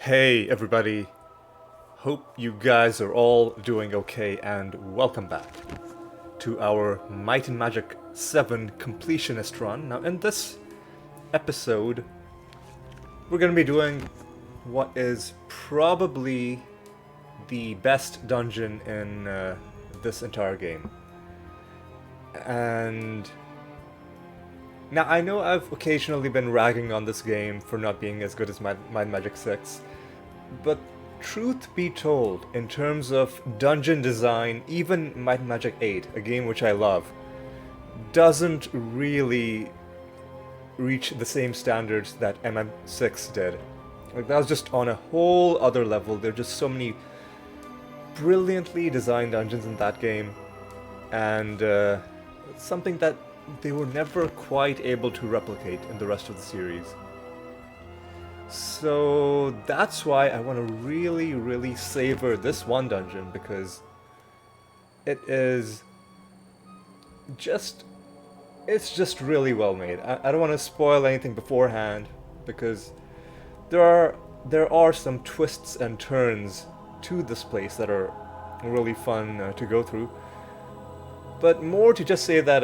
Hey everybody, hope you guys are all doing okay and welcome back to our Might and Magic VII completionist run. Now in this episode, we're going to be doing what is probably the best dungeon in this entire game. And now I know I've occasionally been ragging on this game for not being as good as Might and Magic VI, but truth be told, in terms of dungeon design, even Might and Magic VIII, a game which I love, doesn't really reach the same standards that MM6 did. Like, that was just on a whole other level. There are just so many brilliantly designed dungeons in that game, and it's something that they were never quite able to replicate in the rest of the series. So that's why I want to really savor this one dungeon, because it is just, it's just really well made. I don't want to spoil anything beforehand, because there are some twists and turns to this place that are really fun to go through. But more to just say that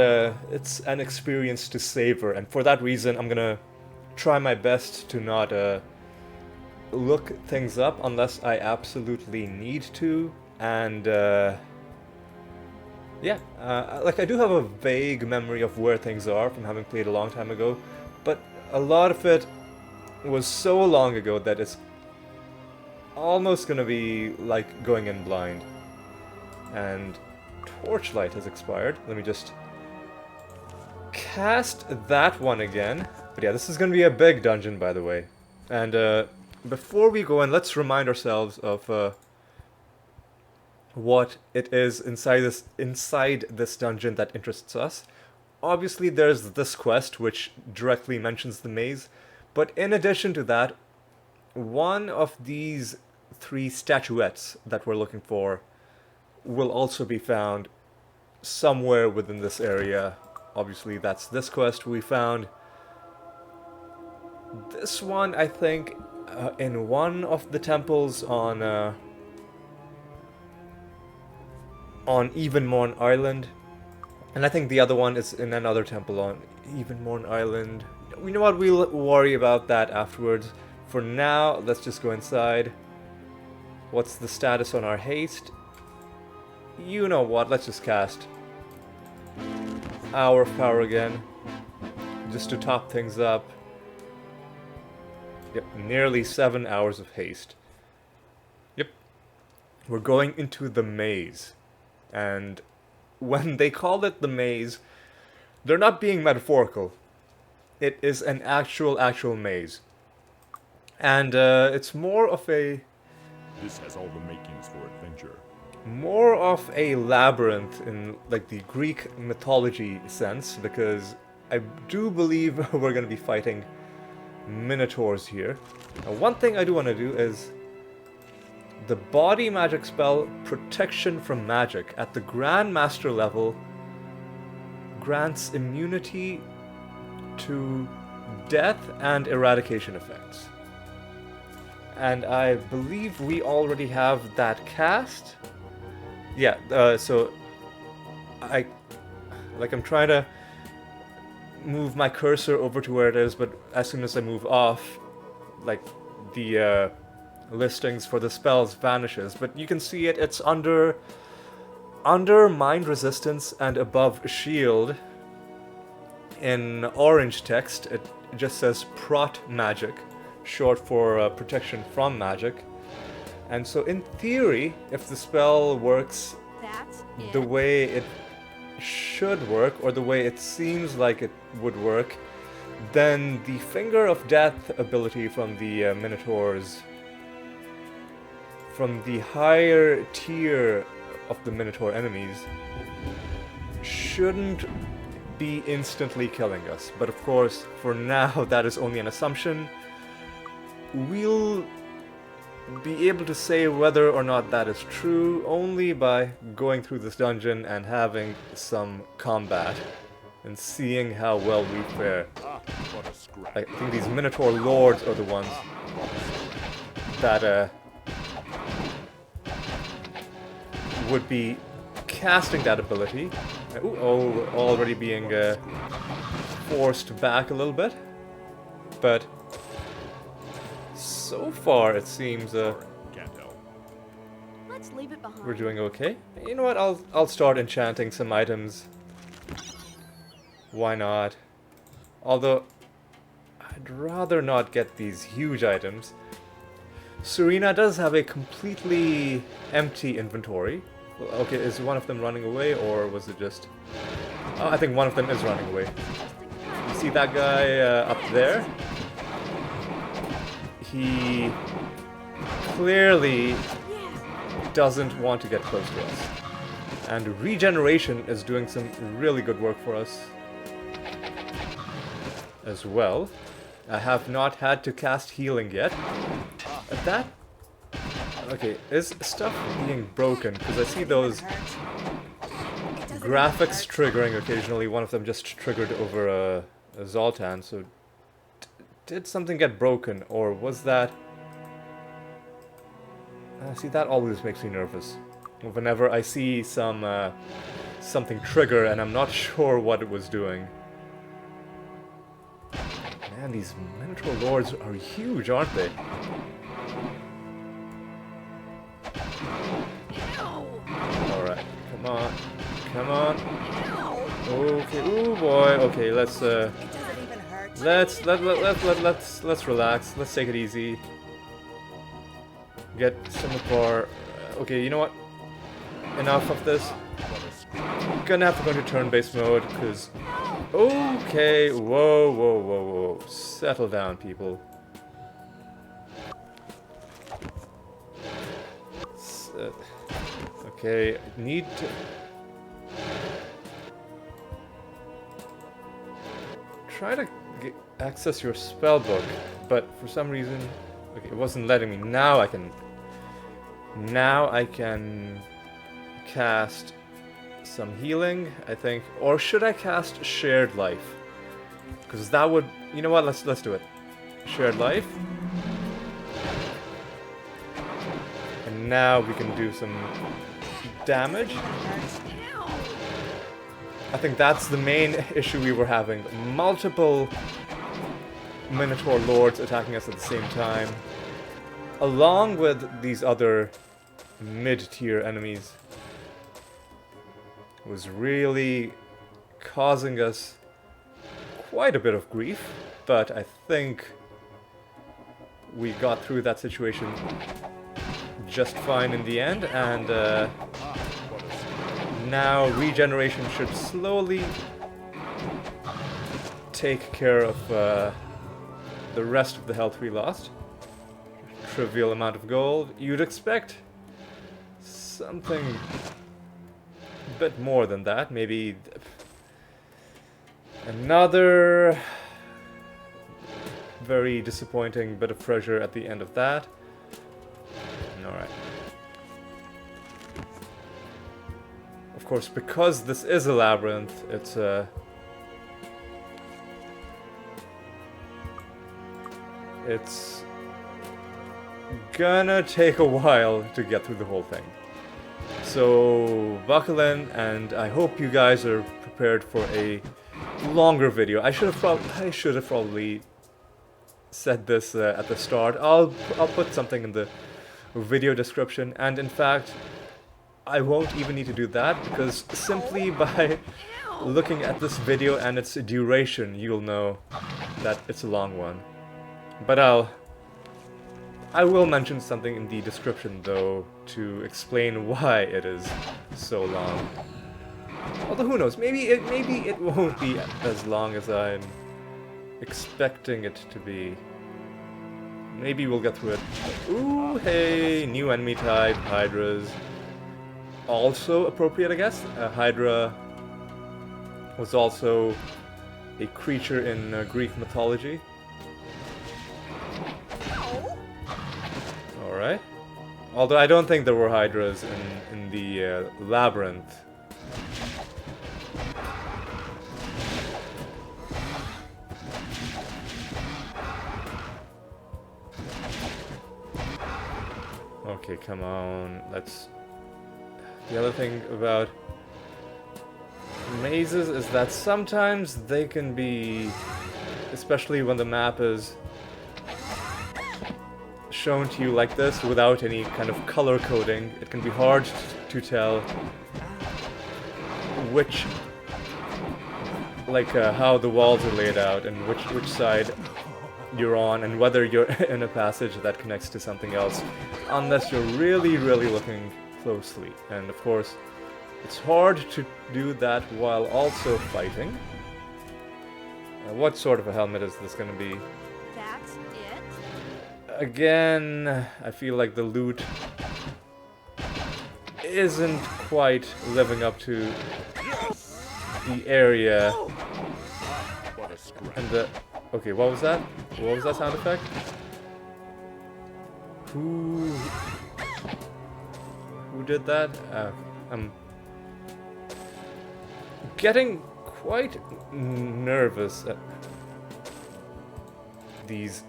it's an experience to savor, and for that reason I'm gonna try my best to not look things up unless I absolutely need to, and like, I do have a vague memory of where things are from having played a long time ago, but a lot of it was so long ago that it's almost gonna be like going in blind. And Torchlight has expired. Let me just cast that one again. But yeah, this is going to be a big dungeon, by the way. And before we go in, let's remind ourselves of what it is inside this dungeon that interests us. Obviously, there's this quest, which directly mentions the maze. But in addition to that, one of these three statuettes that we're looking for will also be found somewhere within this area. Obviously, that's this quest. We found this one, I think, in one of the temples on Evenmorn Island, and I think the other one is in another temple on Evenmorn Island. You know what? We'll worry about that afterwards. For now, let's just go inside. What's the status on our haste? You know what, let's just cast Hour of Power again, just to top things up. Yep, nearly 7 hours of haste. Yep, we're going into the maze. And when they call it the maze, they're not being metaphorical. It is an actual maze. And it's more of a... This has all the makings for adventure. More of a labyrinth in, like, the Greek mythology sense, because I do believe we're going to be fighting minotaurs here. Now, one thing I do want to do is the body magic spell Protection from Magic at the Grand Master level grants immunity to death and eradication effects. And I believe we already have that cast. Yeah, so I'm trying to move my cursor over to where it is, but as soon as I move off, like, the listings for the spells vanishes. But you can see it's under Mind Resistance and above Shield. In orange text, it just says Prot Magic, short for Protection from Magic. And so in theory, if the spell works the way it should work, or the way it seems like it would work, then the Finger of Death ability from the Minotaurs, from the higher tier of the Minotaur enemies, shouldn't be instantly killing us. But of course, for now, that is only an assumption. We'll be able to say whether or not that is true only by going through this dungeon and having some combat and seeing how well we fare. I think these Minotaur Lords are the ones that would be casting that ability. Ooh, oh, we're already being forced back a little bit. But so far it seems Can't tell. Let's leave it behind. we're doing okay. You know what? I'll start enchanting some items. Why not? Although I'd rather not get these huge items. Serena does have a completely empty inventory. Well, okay, is one of them running away, or was it just... Oh, I think one of them is running away. You see that guy up there? He clearly doesn't want to get close to us. And regeneration is doing some really good work for us as well. I have not had to cast healing yet. That... Okay, is stuff being broken? Because I see those graphics triggering occasionally. One of them just triggered over a Zoltan, so... Did something get broken, or was that... see, that always makes me nervous. Whenever I see something trigger and I'm not sure what it was doing. Man, these Minotaur Lords are huge, aren't they? Alright, come on. Come on. Okay, ooh boy. Okay, let's let's relax. Let's take it easy. Get some of our... okay, you know what? Enough of this. Gonna have to go into turn-based mode, because... Okay, whoa, whoa, whoa, whoa. Settle down, people. Okay, need to... Try to access your spellbook, but for some reason... Okay, it wasn't letting me. Now I can cast some healing, I think. Or should I cast Shared Life? Because that would... You know what? Let's do it. Shared Life. And now we can do some damage. I think that's the main issue we were having. Multiple Minotaur Lords attacking us at the same time, along with these other mid-tier enemies, was really causing us quite a bit of grief, but I think we got through that situation just fine in the end, and now regeneration should slowly take care of the rest of the health we lost. Trivial amount of gold. You'd expect something a bit more than that. Maybe another very disappointing bit of treasure at the end of that. Alright. Of course, because this is a labyrinth, it's gonna take a while to get through the whole thing. So buckle in, and I hope you guys are prepared for a longer video. I should have probably said this at the start. I'll put something in the video description, and in fact I won't even need to do that, because simply by looking at this video and its duration, you'll know that it's a long one. But I will mention something in the description, though, to explain why it is so long. Although who knows, maybe it won't be as long as I'm expecting it to be. Maybe we'll get through it. Ooh, hey, new enemy type, Hydras. Also appropriate, I guess. Hydra was also a creature in Greek mythology. Alright. Although I don't think there were Hydras in the labyrinth. Okay, come on. Let's... The other thing about mazes is that sometimes they can be, especially when the map is shown to you like this without any kind of color coding, it can be hard to tell which, like how the walls are laid out and which side you're on and whether you're in a passage that connects to something else, unless you're really looking closely. And of course, it's hard to do that while also fighting. What sort of a helmet is this going to be? That's it? Again, I feel like the loot isn't quite living up to the area What a scrap. and the... Okay, what was that? What was that sound effect? Who did that? I'm getting quite nervous at these.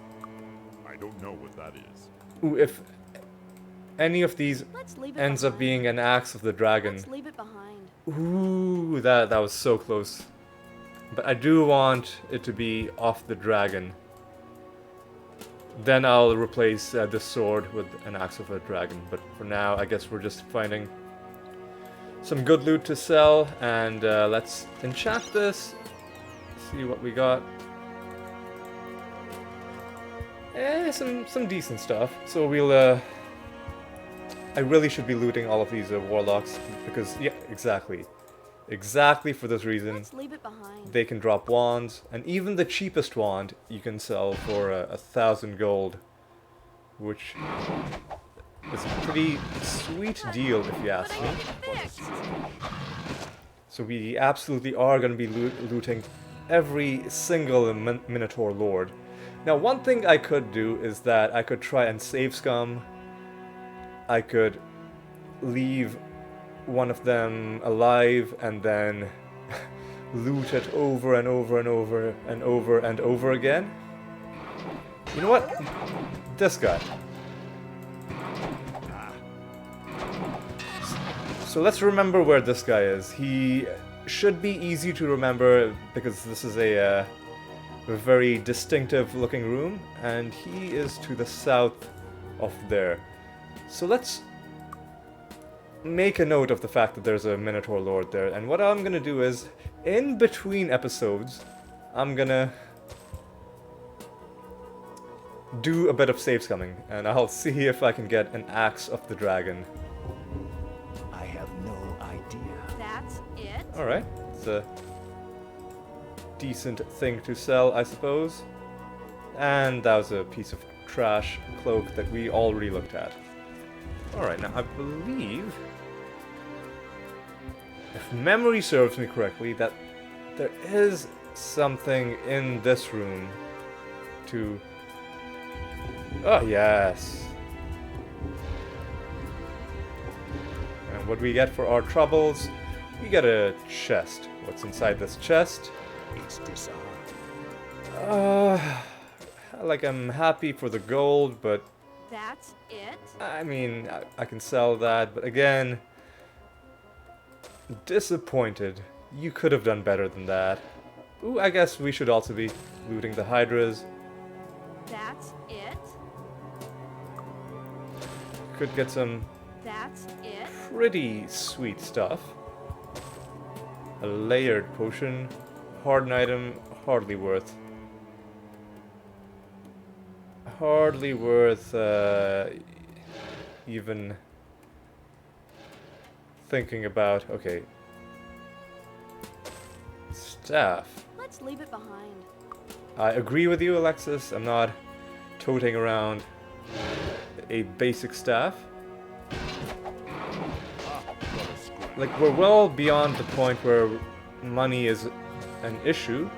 I don't know what that is. Ooh, if any of these Let's leave it ends up behind. being an axe of the dragon. Let's leave it behind. Ooh, that was so close. But I do want it to be off the dragon. Then I'll replace this sword with an axe of a dragon. But for now, I guess we're just finding some good loot to sell. And let's enchant this. See what we got. Some decent stuff. So we'll... I really should be looting all of these warlocks. Because, yeah, exactly. Exactly for this reason. Let's leave it behind. They can drop wands, and even the cheapest wand you can sell for 1,000 gold, which is a pretty sweet deal if you ask me. So we absolutely are going to be looting every single Minotaur Lord. Now, one thing I could do is that I could try and save scum. I could leave one of them alive and then loot it over and over and over and over and over again. You know what? This guy. So let's remember where this guy is. He should be easy to remember because this is a very distinctive looking room, and he is to the south of there. So let's make a note of the fact that there's a Minotaur Lord there, and what I'm gonna do is, in between episodes, I'm gonna do a bit of save scumming, and I'll see if I can get an axe of the dragon. I have no idea. That's it? Alright, it's a decent thing to sell, I suppose. And that was a piece of trash cloak that we already looked at. Alright, now I believe, if memory serves me correctly, that there is something in this room to... Oh, yes. And what we get for our troubles, we get a chest. What's inside this chest? It's disarmed. Like, I'm happy for the gold, but That's it? I mean, I can sell that, but again, disappointed. You could have done better than that. Ooh, I guess we should also be looting the hydras. That's it? Could get some That's it? pretty sweet stuff. A layered potion, hardened item, hardly worth even thinking about. Okay. Staff. Let's leave it behind. I agree with you, Alexis. I'm not toting around a basic staff. Like, we're well beyond the point where money is an issue.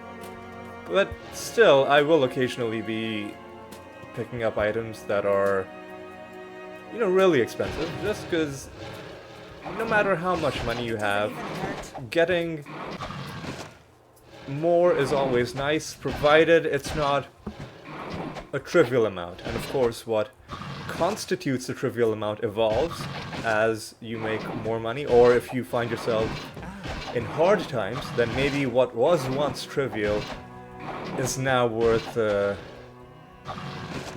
But still, I will occasionally be picking up items that are, you know, really expensive. Just because no matter how much money you have, getting more is always nice, provided it's not a trivial amount. And of course, what constitutes the trivial amount evolves as you make more money, or if you find yourself in hard times, then maybe what was once trivial is now worth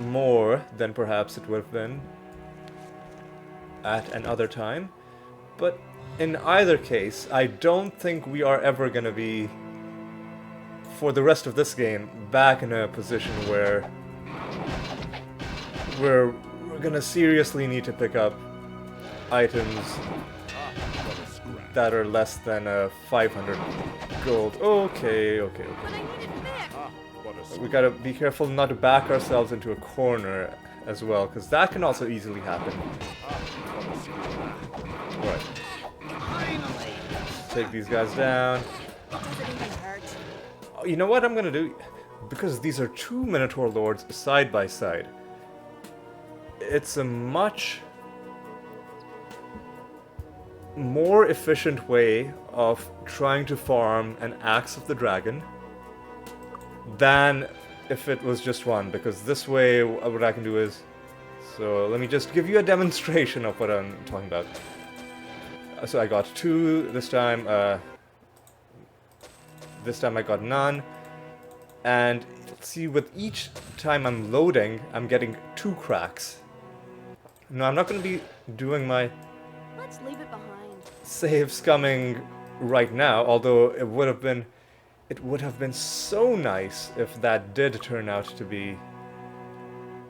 more than perhaps it would have been at another time. But in either case, I don't think we are ever gonna be, for the rest of this game, back in a position where we're gonna seriously need to pick up items that are less than 500 gold. Okay. But I need it fixed. We gotta be careful not to back ourselves into a corner as well, because that can also easily happen. Right. Take these guys down. Does it even hurt? Oh, you know what I'm gonna do? Because these are two Minotaur Lords side by side, it's a much more efficient way of trying to farm an Axe of the Dragon than if it was just one, because this way what I can do is... So let me just give you a demonstration of what I'm talking about. So I got 2 this time, I got none, and see, with each time I'm loading, I'm getting 2 cracks. No, I'm not going to be doing my Let's leave it behind. save scumming right now, although it would have been so nice if that did turn out to be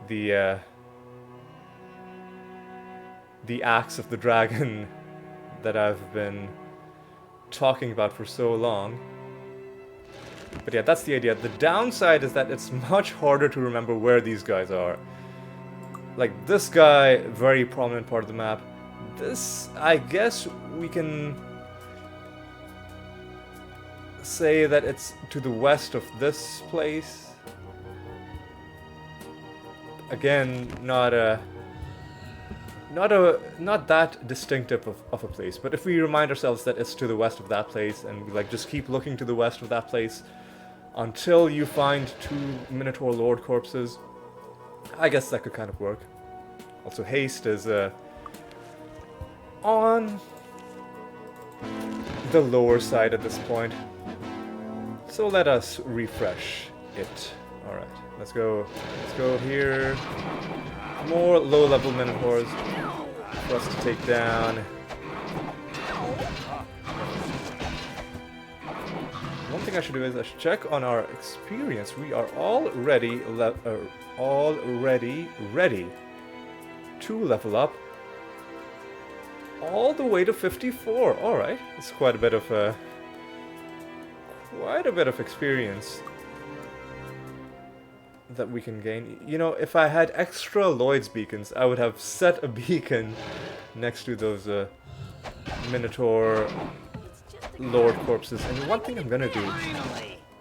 the Axe of the Dragon that I've been talking about for so long. But yeah, that's the idea. The downside is that it's much harder to remember where these guys are. Like, this guy, very prominent part of the map. This, I guess we can say that it's to the west of this place. Again, not that distinctive of a place, but if we remind ourselves that it's to the west of that place, and we like just keep looking to the west of that place until you find 2 Minotaur Lord corpses, I guess that could kind of work. Also, haste is on the lower side at this point, so let us refresh it. Alright, let's go here. More low-level Minotaurs for us to take down. One thing I should do is I should check on our experience. We are already ready to level up all the way to 54. All right, that's quite a bit of experience that we can gain. You know, if I had extra Lloyd's beacons, I would have set a beacon next to those Minotaur Lord corpses. And one thing I'm gonna do,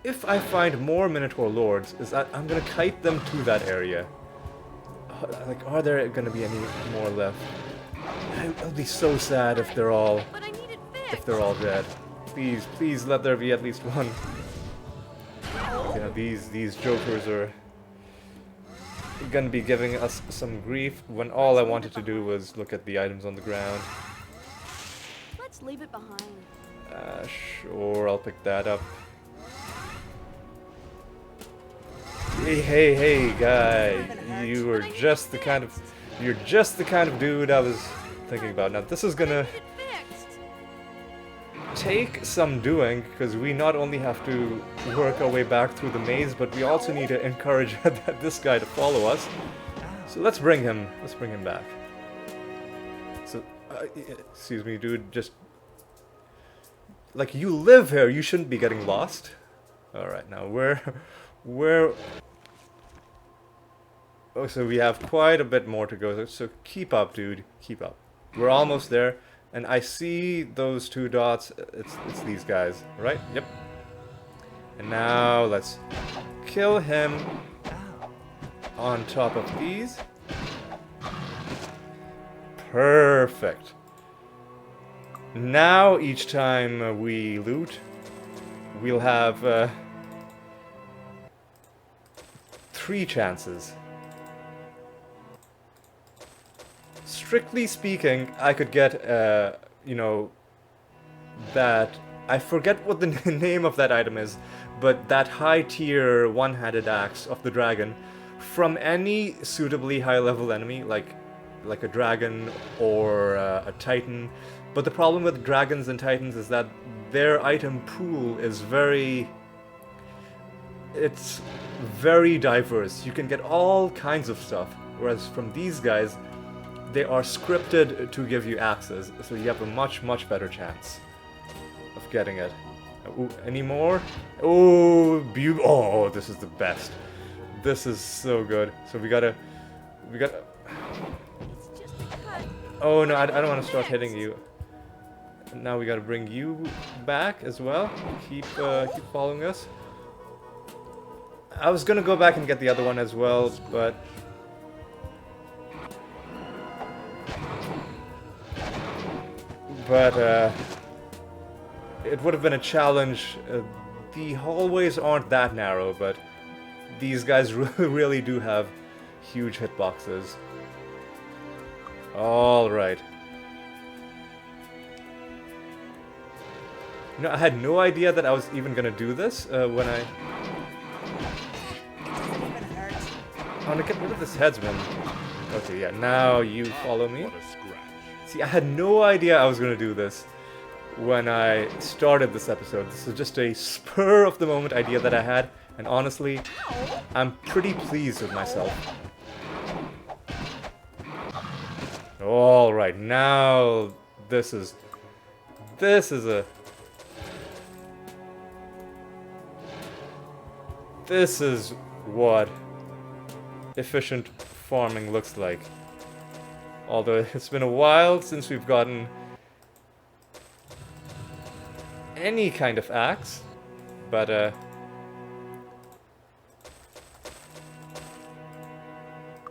if I find more Minotaur Lords, is that I'm gonna kite them to that area. Like, are there gonna be any more left? I'll be so sad if they're all dead. Please let there be at least one. You know, these jokers are gonna be giving us some grief when all I wanted to do was look at the items on the ground. Let's leave it behind. Sure, I'll pick that up. Hey, guy, you're just the kind of dude I was thinking about. Now this is gonna take some doing, because we not only have to work our way back through the maze, but we also need to encourage this guy to follow us. So let's bring him back. So, excuse me, dude, just... Like, you live here, you shouldn't be getting lost. Alright, now where... Oh, so we have quite a bit more to go, so keep up, dude, keep up. We're almost there, and I see those 2 dots, it's these guys, right? Yep. And now, let's kill him on top of these. Perfect. Now, each time we loot, we'll have 3 chances strictly speaking, I could get, you know, that... I forget what the name of that item is, but that high tier one-handed axe of the dragon from any suitably high-level enemy, like a dragon or a titan. But the problem with dragons and titans is that their item pool is it's very diverse. You can get all kinds of stuff, whereas from these guys, they are scripted to give you axes, so you have a much, much better chance of getting it. Ooh, any more? Oh, oh, this is the best. This is so good. So we gotta... It's just a cut. Oh no, I don't want to start hitting you. Now we gotta bring you back as well. Keep following us. I was gonna go back and get the other one as well, but... it would have been a challenge. The hallways aren't that narrow, but these guys really do have huge hitboxes. Alright. You know, I had no idea that I was even gonna do this when I... It doesn't even hurt. I want to get rid of this headsman. Okay, yeah, now you follow me. What a scratch. See, I had no idea I was gonna do this when I started this episode. This is just a spur-of-the-moment idea that I had, and honestly, I'm pretty pleased with myself. Alright, now this is a... This is what efficient farming looks like. Although it's been a while since we've gotten any kind of axe, but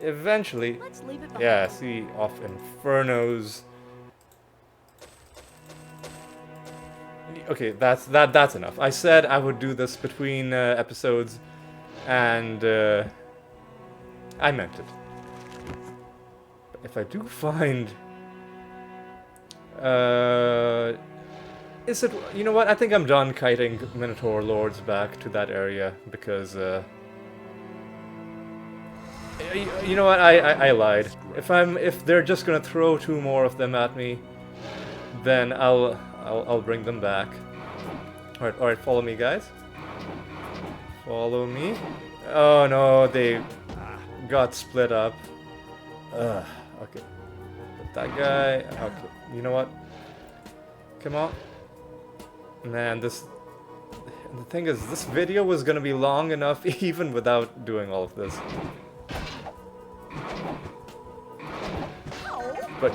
eventually, Let's leave it behind. yeah, see, off Infernos. Okay, that's enough. I said I would do this between episodes, and I meant it. But if I do find, is it? You know what? I think I'm done kiting Minotaur Lords back to that area because. You know what? I lied. If they're just gonna throw two more of them at me, then I'll bring them back. All right, follow me, guys. Follow me. Oh no, they got split up. Okay. But that guy. Okay. You know what? Come on. Man, the thing is, this video was gonna be long enough even without doing all of this. But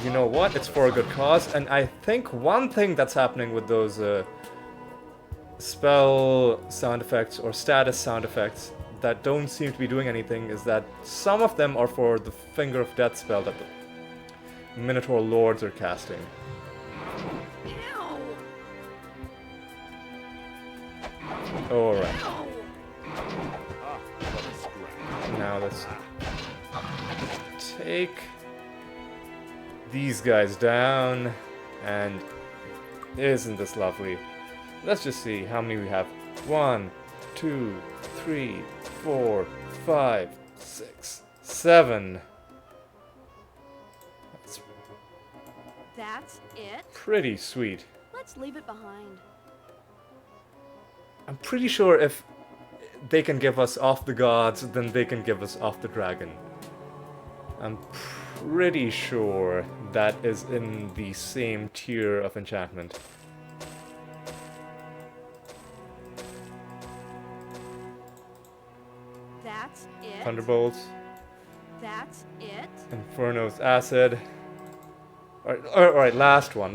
you know what? It's for a good cause, and I think one thing that's happening with those spell sound effects or status sound effects that don't seem to be doing anything is that some of them are for the Finger of Death spell that the Minotaur Lords are casting. Ow! Alright, Ow! What a scratch. now let's take these guys down, and isn't this lovely? Let's just see how many we have. 1, 2, 3, 4, 5, 6, 7. That's it? Pretty sweet. Let's leave it behind. I'm pretty sure if they can give us off the gods, then they can give us off the dragon. I'm pretty sure that is in the same tier of enchantment. That's it? Thunderbolts, That's it? Inferno's Acid. Alright, last one.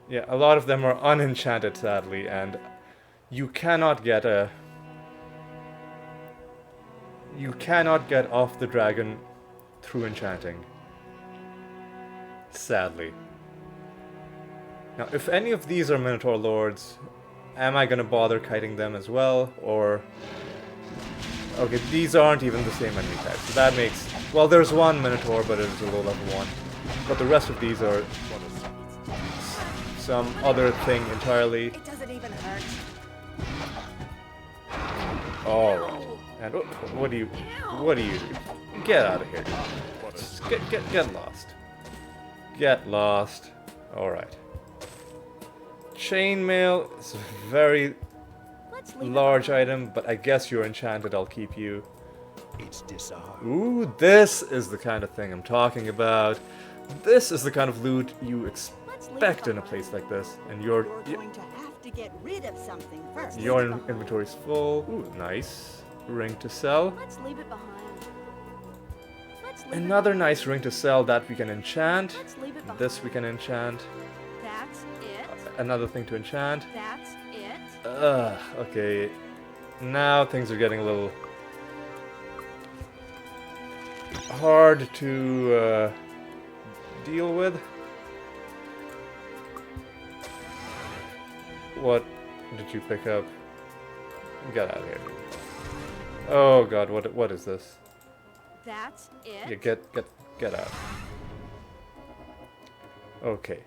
Yeah, a lot of them are unenchanted, sadly, and you cannot get off the dragon through enchanting. Sadly. Now, if any of these are Minotaur Lords, am I gonna bother kiting them as well, or Okay, these aren't even the same enemy type, so that makes... Well, there's one Minotaur, but it is a low level one. But the rest of these are some other thing entirely. It doesn't even hurt. Alright. And what do you do? Get out of here, dude. Just get lost. Get lost. Alright. Chainmail is a very Let's leave large item, but I guess you're enchanted, I'll keep you. It's disarmed. Ooh, this is the kind of thing I'm talking about. This is the kind of loot you expect in a place like this. And You're going to have to get rid of something first. your inventory's full. Ooh, nice. Ring to sell. Let's leave it behind. Let's leave Another it nice ring to sell that we can enchant. Let's leave it behind. This we can enchant. That's it. Another thing to enchant. That's it. Okay. Now things are getting a little hard to deal with. What did you pick up? Get out of here, dude. Oh god, what is this? That's it. Yeah, get out. Okay.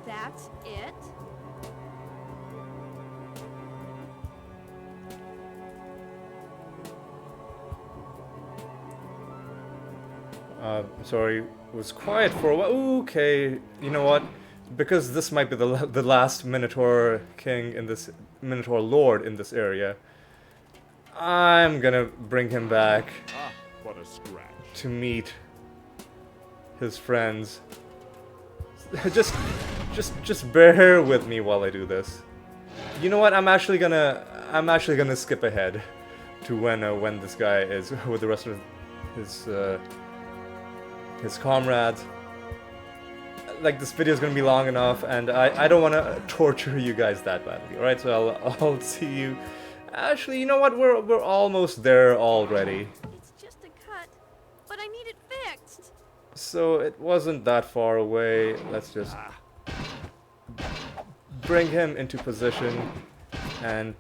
That's it. Sorry, it was quiet for a while. Ooh, okay, you know what? Because this might be the last Minotaur King in this... Minotaur Lord in this area, I'm gonna bring him back Ah, what a scratch. to meet his friends. just bear with me while I do this. You know what? I'm actually gonna skip ahead to when this guy is with the rest of his comrades. Like, this video is gonna be long enough, and I don't want to torture you guys that badly. All right, so I'll see you. Actually, you know what? We're almost there already. It's just a cut, but I need it fixed. So it wasn't that far away. Let's just bring him into position and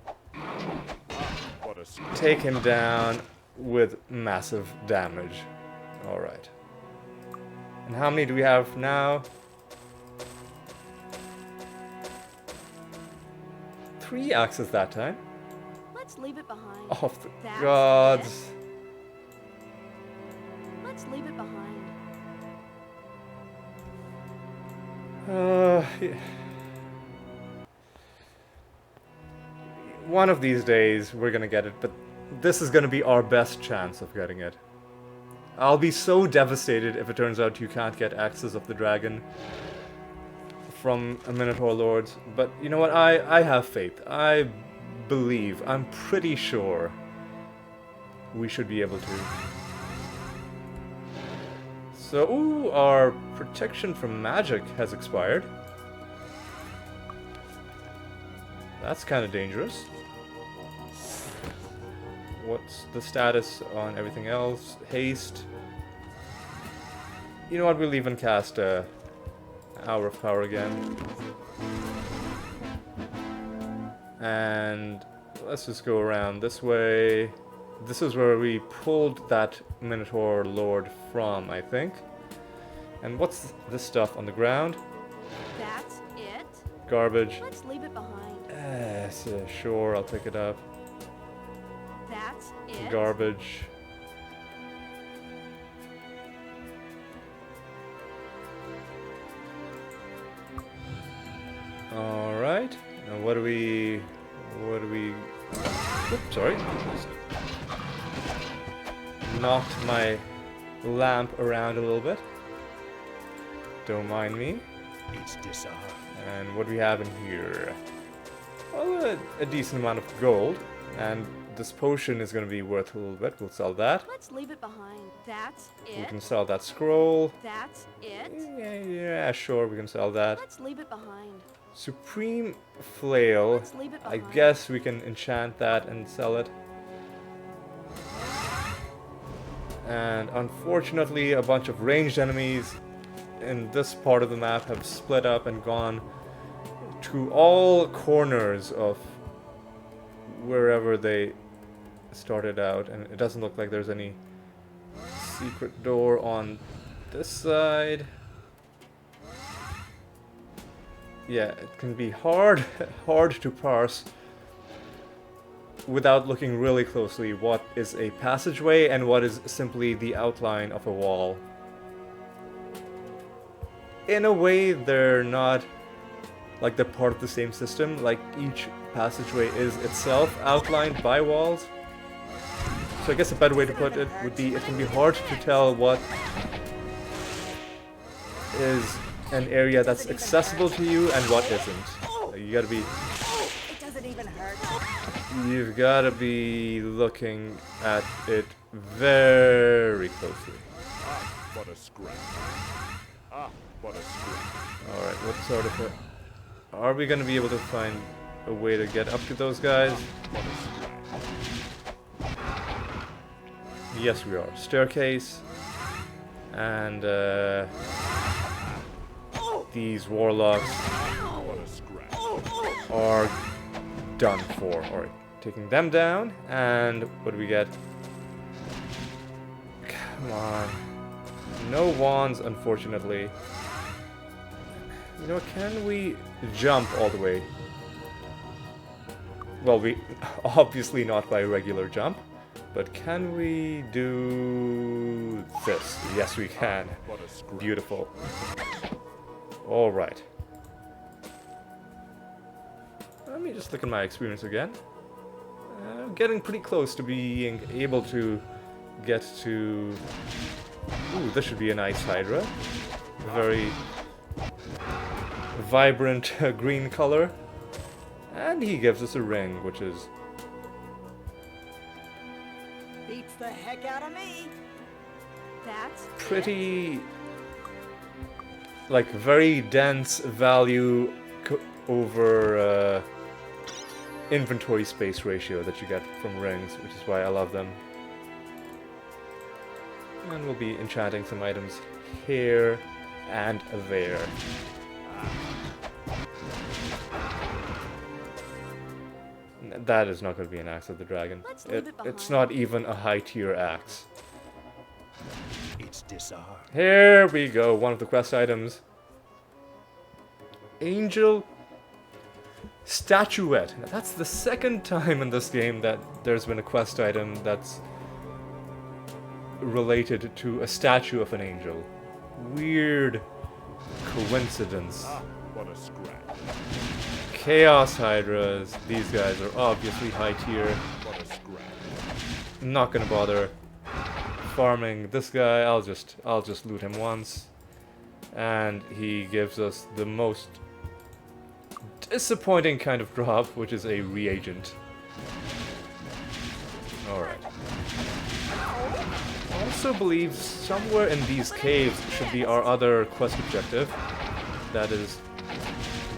What a scratch. take him down with massive damage. All right. And how many do we have now? 3 axes that time. Let's leave it behind. Oh, the That's gods. Let's leave it behind. Yeah. One of these days we're gonna get it, but this is gonna be our best chance of getting it. I'll be so devastated if it turns out you can't get Axes of the Dragon from a Minotaur Lords, but you know what, I have faith. I believe, I'm pretty sure we should be able to. So, ooh, our protection from magic has expired. That's kind of dangerous. What's the status on everything else? Haste. You know what, we'll even cast Hour of Power again. And let's just go around this way. This is where we pulled that Minotaur Lord from, I think. And what's this stuff on the ground? That's it. Garbage. Let's leave it behind. Sure, I'll pick it up. That's it. Garbage. Alright. Now what do we... Oops, sorry. Just knocked my lamp around a little bit. Don't mind me. It's disarmed. And what do we have in here? Well, a decent amount of gold. And this potion is going to be worth a little bit. We'll sell that. Let's leave it behind. That's We it. can sell that scroll. That's it. Yeah, sure, we can sell that. Let's leave it behind. Supreme Flail. Let's leave it I behind. guess we can enchant that and sell it. And unfortunately, a bunch of ranged enemies in this part of the map have split up and gone to all corners of wherever they started out, and it doesn't look like there's any secret door on this side. Yeah, it can be hard to parse without looking really closely what is a passageway and what is simply the outline of a wall. In a way, they're not like they're part of the same system, like each passageway is itself outlined by walls. So I guess a better way to put it would be it can be hard to tell what is an area that's accessible to you and what isn't. You gotta be... It doesn't even hurt. You've gotta be looking at it very closely. Ah, what a scrap. Ah, what a scrap. Alright, what sort of a... Are we gonna be able to find a way to get up to those guys? What a scrap. Yes, we are. Staircase. And, these warlocks What a scrap. are done for. Alright, taking them down, and what do we get? Come on. No wands, unfortunately. You know, can we jump all the way? Well, we obviously not by regular jump, but can we do this? Yes, we can. What a scrap. Beautiful. All right. Let me just look at my experience again. I'm getting pretty close to being able to get to... Ooh, this should be a nice Hydra. Very vibrant green color. And he gives us a ring, which is Beats the heck out of me. That's pretty... like very dense value over inventory space ratio that you get from rings, which is why I love them. And we'll be enchanting some items here and there. That is not going to be an Axe of the Dragon. Let's leave it It's behind. not even a high tier axe. It's disarmed. Here we go, one of the quest items. Angel Statuette. Now, that's the second time in this game that there's been a quest item that's related to a statue of an angel. Weird coincidence. Ah, what a scrap. Chaos Hydras. These guys are obviously high tier. What a scrap. Not gonna bother farming this guy. I'll just loot him once. And he gives us the most disappointing kind of drop, which is a reagent. Alright. I also believe somewhere in these caves should be our other quest objective. That is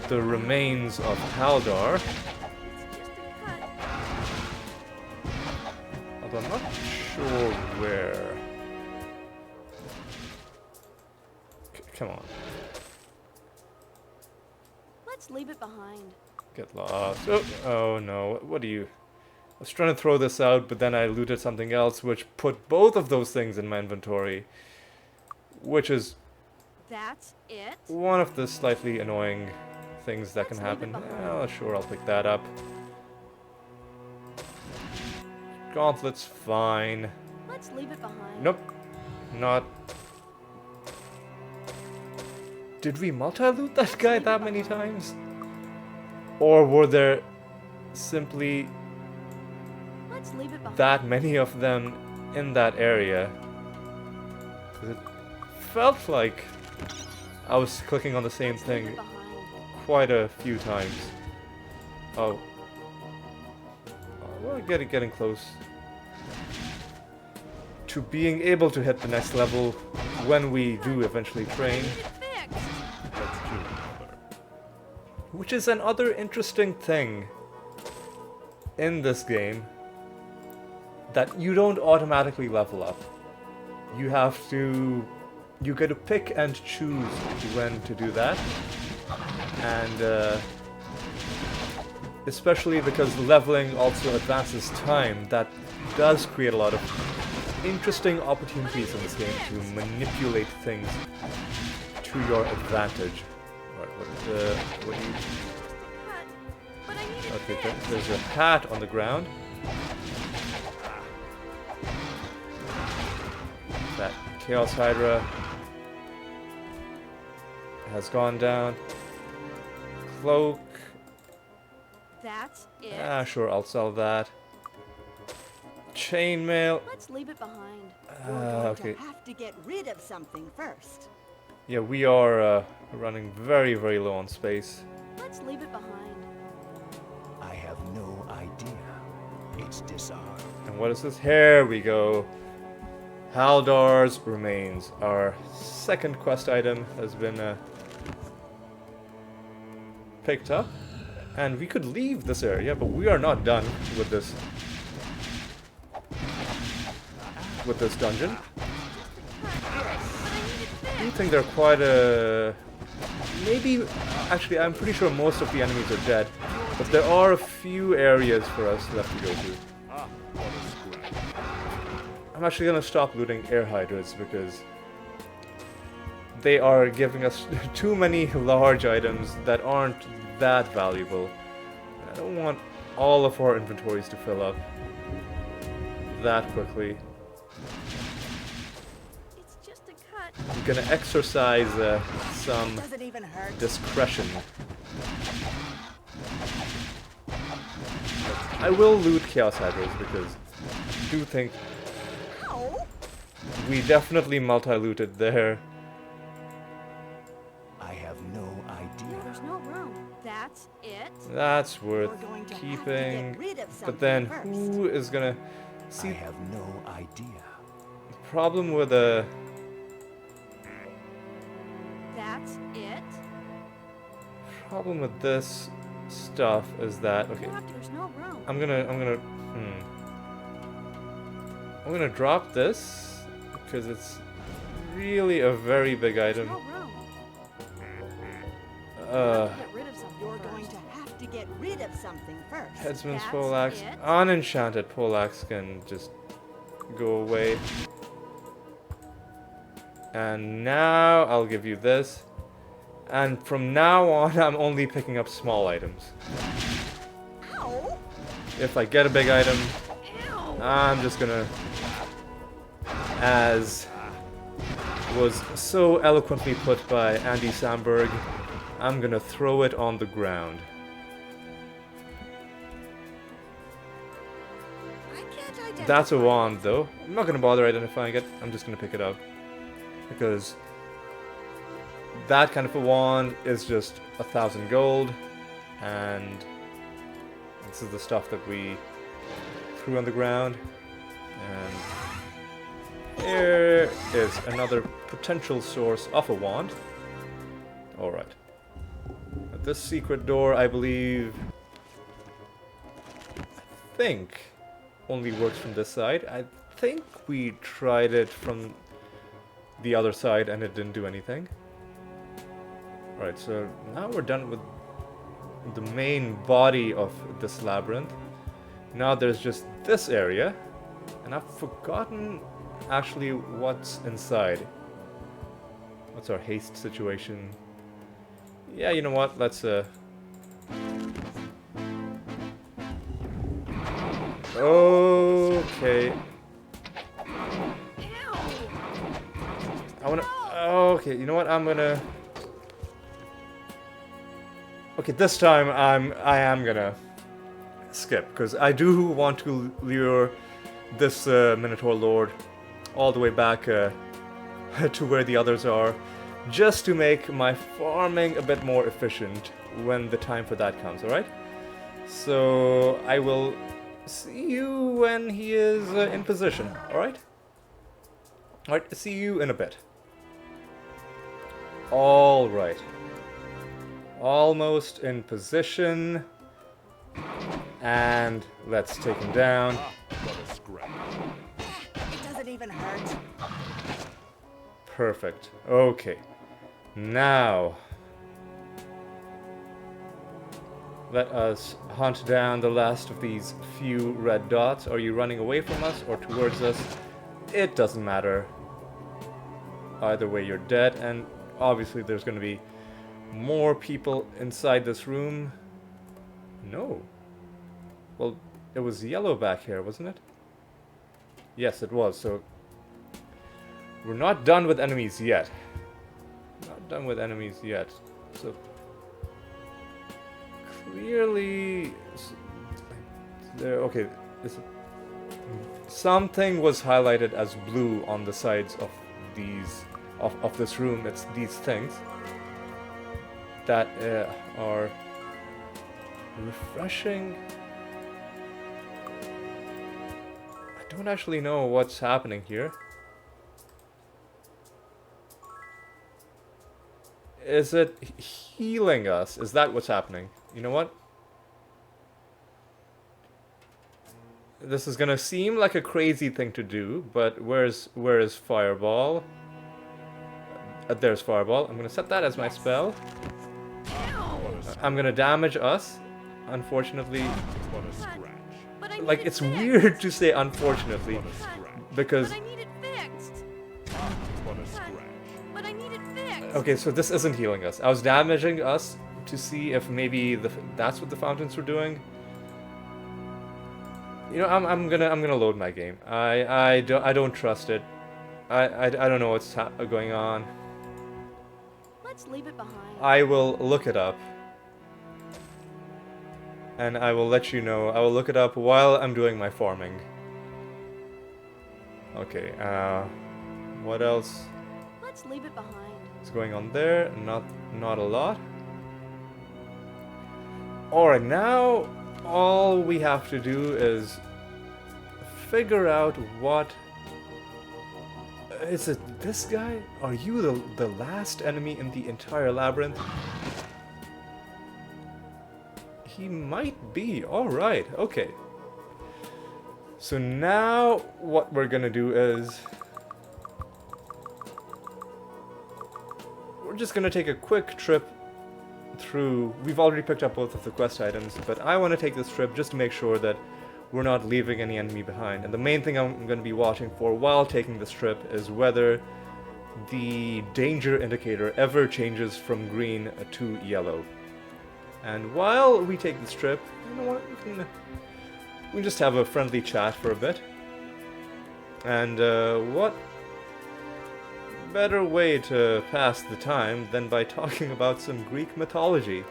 the remains of Haldar. It's just a cut. Although I'm not sure where. Come on. Let's leave it behind. Get lost. Oh no, what do you... I was trying to throw this out, but then I looted something else, which put both of those things in my inventory. Which is That's it? one of the slightly annoying things that can Let's leave it happen. behind. Well, sure, I'll pick that up. Gauntlet's fine. Let's leave it behind. Nope. Not... Did we multi-loot that guy that many times? Or were there simply Let's leave it behind. that many of them in that area? 'Cause it felt like I was clicking on the same Let's leave thing it behind. quite a few times. Oh. We're getting close to being able to hit the next level when we do eventually train. Need it fixed. Let's do another. Which is another interesting thing in this game, that you don't automatically level up. You have to you get to pick and choose when to do that. And especially because leveling also advances time, that does create a lot of interesting opportunities in this game to manipulate things to your advantage. Alright, what do you... But I need it Okay, fixed. there's a hat on the ground. That Chaos Hydra has gone down. Cloak. That's it. Ah, sure, I'll sell that. Chainmail. Let's leave it behind. You're going Okay. to have to get rid of something first. Yeah, we are running very, very low on space. Let's leave it behind. I have no idea. It's disarmed. And what is this? Here we go. Haldar's Remains. Our second quest item has been picked up. And we could leave this area, but we are not done with this dungeon. I do think they're quite a... Maybe... Actually, I'm pretty sure most of the enemies are dead. But there are a few areas for us left to go to. Ah, what a scrap. I'm actually gonna stop looting air hydras because they are giving us too many large items that aren't that valuable. I don't want all of our inventories to fill up that quickly. It's just a cut. I'm gonna exercise some Doesn't even hurt. discretion. I will loot Chaos Hydras because I do think Ow! we definitely multi-looted there. I have no idea. There's no room. That's it. That's worth You're going to have to keeping. get rid of But something then first. who is gonna I see have no idea. the problem with a That's it. problem with this stuff is that okay, There's no room. I'm gonna drop this because it's really a very big item. No room. Get rid of something You're first. going to have to get rid of something first. Headsman's That's poleaxe, it? unenchanted poleaxe can just go away. And now I'll give you this. And from now on, I'm only picking up small items. Ow! If I get a big item, Ew. I'm just gonna, as was so eloquently put by Andy Samberg, I'm gonna throw it on the ground. I can't identify. That's a wand, though. I'm not gonna bother identifying it. I'm just gonna pick it up. Because that kind of a wand is just 1,000 gold. And this is the stuff that we threw on the ground. And here is another potential source of a wand. Alright. This secret door, I believe, I think, only works from this side. I think we tried it from the other side and it didn't do anything. Alright, so now we're done with the main body of this labyrinth. Now there's just this area, and I've forgotten actually what's inside. What's our haste situation? Yeah, you know what? Let's okay. Ew. I wanna. Okay, you know what? I'm gonna. Okay, this time I am gonna skip because I do want to lure this Minotaur Lord all the way back to where the others are, just to make my farming a bit more efficient when the time for that comes. All right. So I will see you when he is in position. All right. All right. See you in a bit. All right. Almost in position. And let's take him down. Ah, what a scrap. It doesn't even hurt. Perfect. Okay. Now, let us hunt down the last of these few red dots. Are you running away from us or towards us? It doesn't matter. Either way, you're dead, and obviously there's going to be more people inside this room. No. Well, it was yellow back here, wasn't it? Yes, it was, so we're not done with enemies yet. Not done with enemies yet. So clearly there, okay, something was highlighted as blue on the sides of these of this room. It's these things that are refreshing. I don't actually know what's happening here. Is it healing us? Is that what's happening? You know what? This is gonna seem like a crazy thing to do, but where is Fireball? There's Fireball. I'm gonna set that as my spell. I'm gonna damage us. Unfortunately, What a But, scratch. but I need like it it's fixed. weird to say unfortunately, What a scratch. because But I need it fixed. What a scratch. But I need it fixed. okay, so this isn't healing us. I was damaging us to see if maybe that's what the fountains were doing. You know, I'm gonna load my game. I don't trust it. I don't know what's going on. Let's leave it behind. I will look it up. And I will let you know. I will look it up while I'm doing my farming. Okay, what else Let's leave it behind. is going on there? Not a lot. Alright, now all we have to do is figure out what... Is it this guy? Are you the last enemy in the entire labyrinth? He might be. Alright, okay. So now what we're gonna do is... we're just gonna take a quick trip through... We've already picked up both of the quest items, but I want to take this trip just to make sure that we're not leaving any enemy behind. And the main thing I'm going to be watching for while taking this trip is whether the danger indicator ever changes from green to yellow. And while we take this trip, you know what, we can just have a friendly chat for a bit. And what better way to pass the time than by talking about some Greek mythology.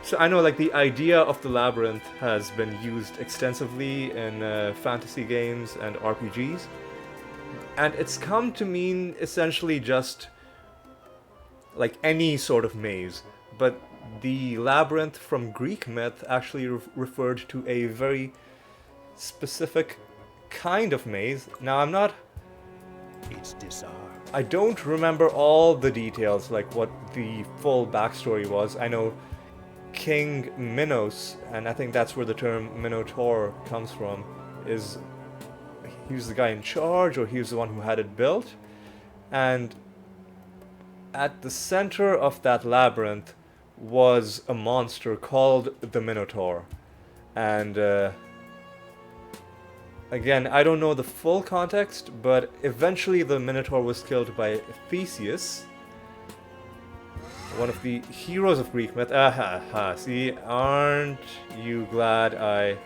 So I know, like, the idea of the labyrinth has been used extensively in fantasy games and RPGs, and it's come to mean essentially just like any sort of maze, but the labyrinth from Greek myth actually referred to a very specific kind of maze. Now It's disarmed. I don't remember all the details, like what the full backstory was. I know King Minos, and I think that's where the term Minotaur comes from, is he was the guy in charge, or he was the one who had it built. And at the center of that labyrinth was a monster called the Minotaur. And again, I don't know the full context, but eventually the Minotaur was killed by Theseus, one of the heroes of Greek myth. See, aren't you glad I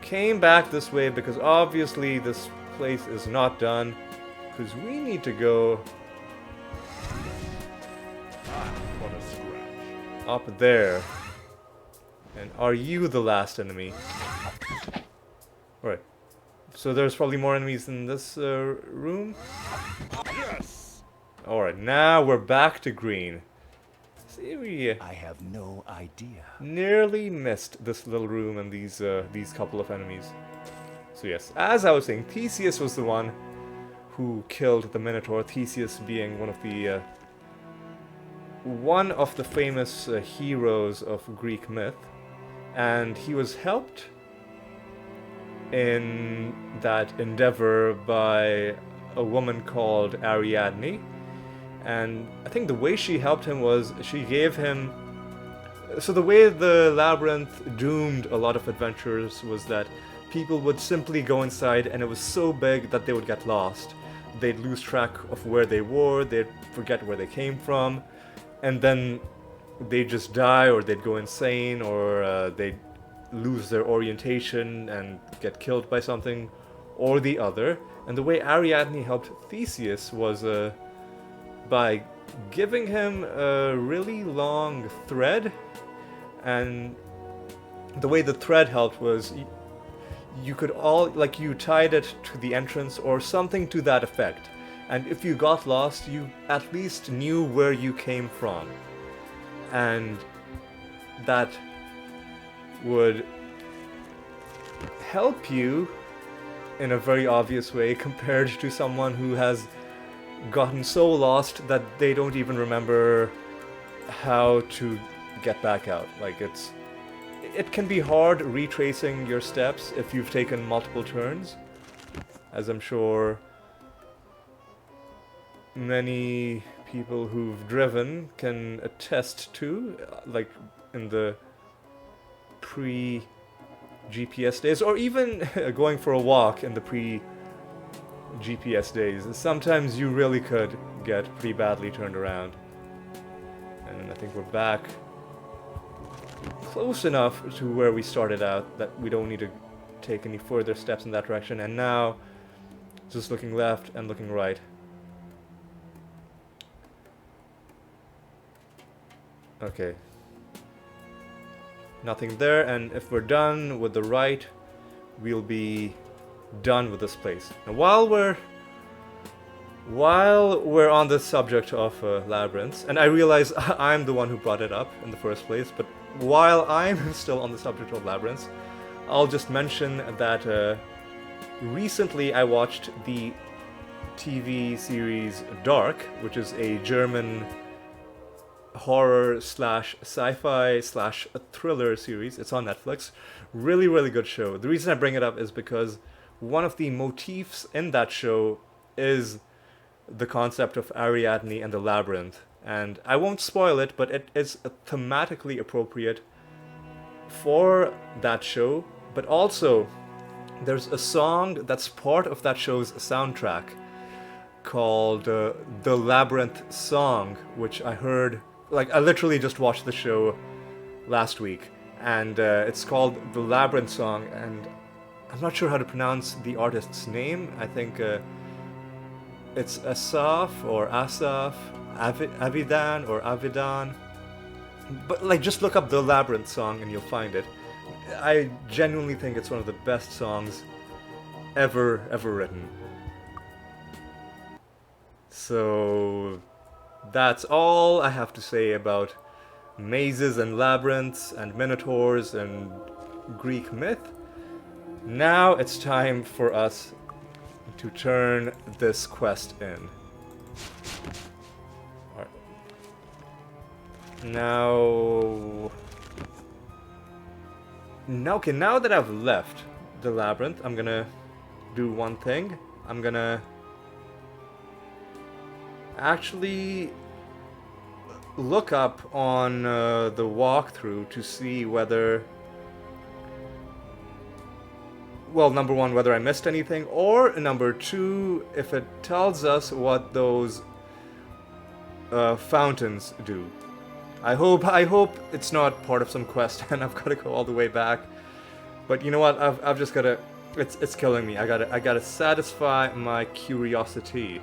came back this way? Because obviously this place is not done, because we need to go What a scratch. up there. And are you the last enemy? Alright. So there's probably more enemies in this room? Yes! Alright, now we're back to green. See, we I have no idea. nearly missed this little room and these couple of enemies. So yes, as I was saying, Theseus was the one who killed the Minotaur. Theseus being one of the famous heroes of Greek myth, and he was helped in that endeavor by a woman called Ariadne, and I think the way she helped him was she gave him. So the way the labyrinth doomed a lot of adventurers was that people would simply go inside and it was so big that they would get lost. They'd lose track of where they were, they'd forget where they came from, and then they'd just die, or they'd go insane, or they'd lose their orientation and get killed by something or the other. And the way Ariadne helped Theseus was by giving him a really long thread, and the way the thread helped was you could you tied it to the entrance or something to that effect, and if you got lost you at least knew where you came from, and that would help you in a very obvious way compared to someone who has gotten so lost that they don't even remember how to get back out. Like, it can be hard retracing your steps if you've taken multiple turns, as I'm sure many people who've driven can attest to, like in the pre-GPS days, or even going for a walk in the pre-GPS days. Sometimes you really could get pretty badly turned around. And I think we're back close enough to where we started out that we don't need to take any further steps in that direction. And now, just looking left and looking right. Okay. Nothing there, and if we're done with the right, we'll be done with this place. And while we're on the subject of labyrinths, and I realize I'm the one who brought it up in the first place, but while I'm still on the subject of labyrinths, I'll just mention that recently I watched the TV series Dark, which is a German horror slash sci-fi slash thriller series. It's on Netflix. Really, really good show. The reason I bring it up is because one of the motifs in that show is the concept of Ariadne and the labyrinth. And I won't spoil it, but it is thematically appropriate for that show. But also, there's a song that's part of that show's soundtrack called The Labyrinth Song, which I heard. Like, I literally just watched the show last week, and it's called The Labyrinth Song, and I'm not sure how to pronounce the artist's name. I think it's Asaf or Asaf, Avidan or Avidan. But, like, just look up The Labyrinth Song and you'll find it. I genuinely think it's one of the best songs ever written. So that's all I have to say about mazes and labyrinths and minotaurs and Greek myth. Now it's time for us to turn this quest in. Alright. Okay, now that I've left the labyrinth, I'm gonna do one thing. I'm gonna actually look up on the walkthrough to see whether, well, number one, whether I missed anything, or number two, if it tells us what those fountains do. I hope it's not part of some quest and I've got to go all the way back. But you know what? I've just gotta. It's killing me. I gotta satisfy my curiosity.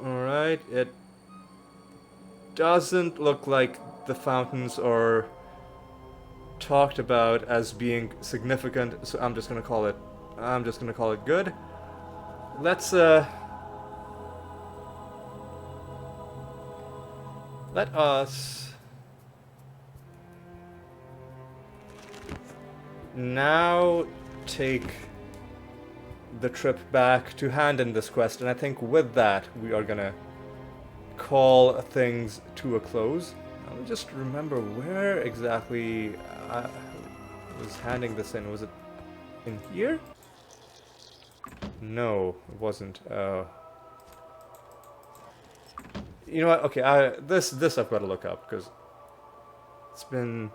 Alright, it doesn't look like the fountains are talked about as being significant, so I'm just gonna call it good. Let's let us now take the trip back to hand in this quest, and I think with that we are gonna call things to a close. Let me just remember where exactly was handing this in. Was it in here? No, it wasn't. You know what? Okay, this I've got to look up because it's been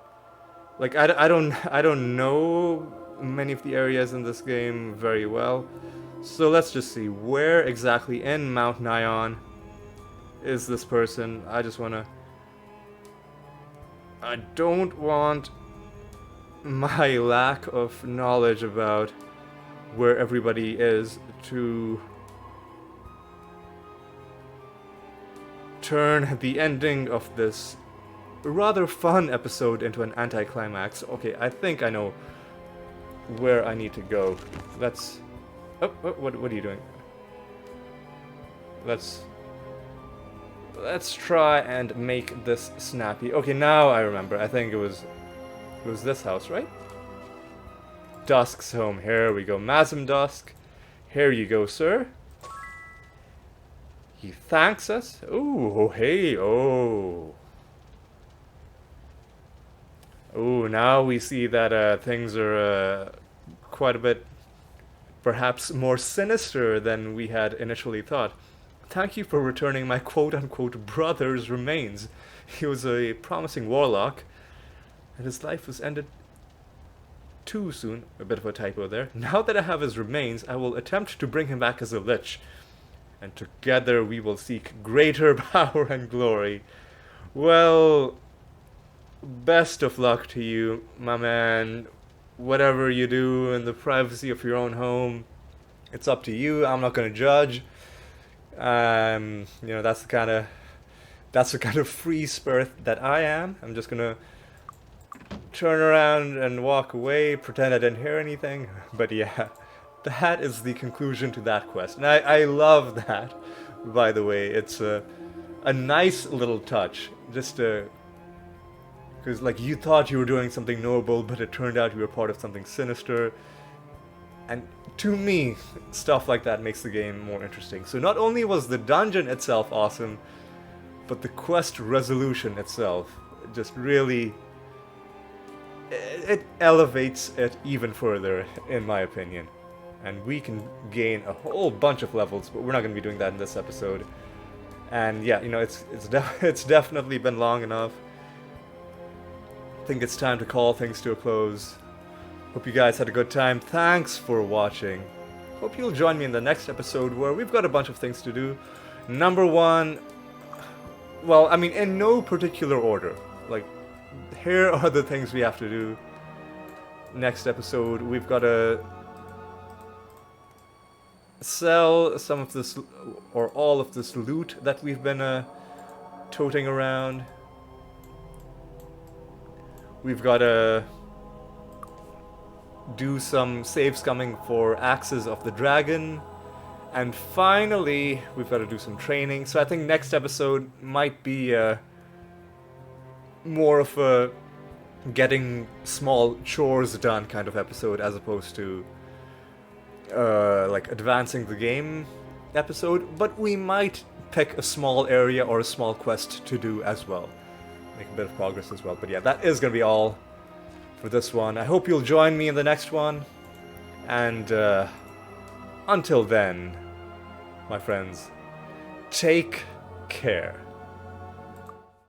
like I don't know many of the areas in this game very well. So let's just see where exactly in Mount Nyon is this person. I don't want my lack of knowledge about where everybody is to turn the ending of this rather fun episode into an anticlimax. Okay, I think I know where I need to go. Let's... Oh, what are you doing? Let's try and make this snappy. Okay, now I remember. I think it was this house, right? Dusk's home. Here we go. Mazim Dusk. Here you go, sir. He thanks us. Ooh, oh, hey, oh. Ooh, now we see that things are quite a bit, perhaps more sinister than we had initially thought. Thank you for returning my quote-unquote brother's remains. He was a promising warlock, and his life was ended too soon. A bit of a typo there. Now that I have his remains, I will attempt to bring him back as a lich, and together we will seek greater power and glory. Well, best of luck to you, my man. Whatever you do in the privacy of your own home, it's up to you. I'm not going to judge. You know, that's the kind of free spirit that I am. I'm just gonna turn around and walk away, pretend I didn't hear anything. But yeah, that is the conclusion to that quest, and I love that. By the way, it's a nice little touch, just because like you thought you were doing something noble, but it turned out you were part of something sinister. And to me, stuff like that makes the game more interesting. So not only was the dungeon itself awesome, but the quest resolution itself just really... it elevates it even further, in my opinion. And we can gain a whole bunch of levels, but we're not going to be doing that in this episode. And yeah, you know, it's definitely been long enough. I think it's time to call things to a close. Hope you guys had a good time. Thanks for watching. Hope you'll join me in the next episode where we've got a bunch of things to do. Number one, well, I mean, in no particular order. Like, here are the things we have to do. Next episode, we've got to sell some of this, or all of this loot that we've been toting around. We've got to do some save scumming for Axes of the Dragon. And finally, we've got to do some training. So I think next episode might be more of a getting small chores done kind of episode, as opposed to like advancing the game episode. But we might pick a small area or a small quest to do as well. Make a bit of progress as well. But yeah, that is going to be all for this one. I hope you'll join me in the next one. And until then, my friends, take care.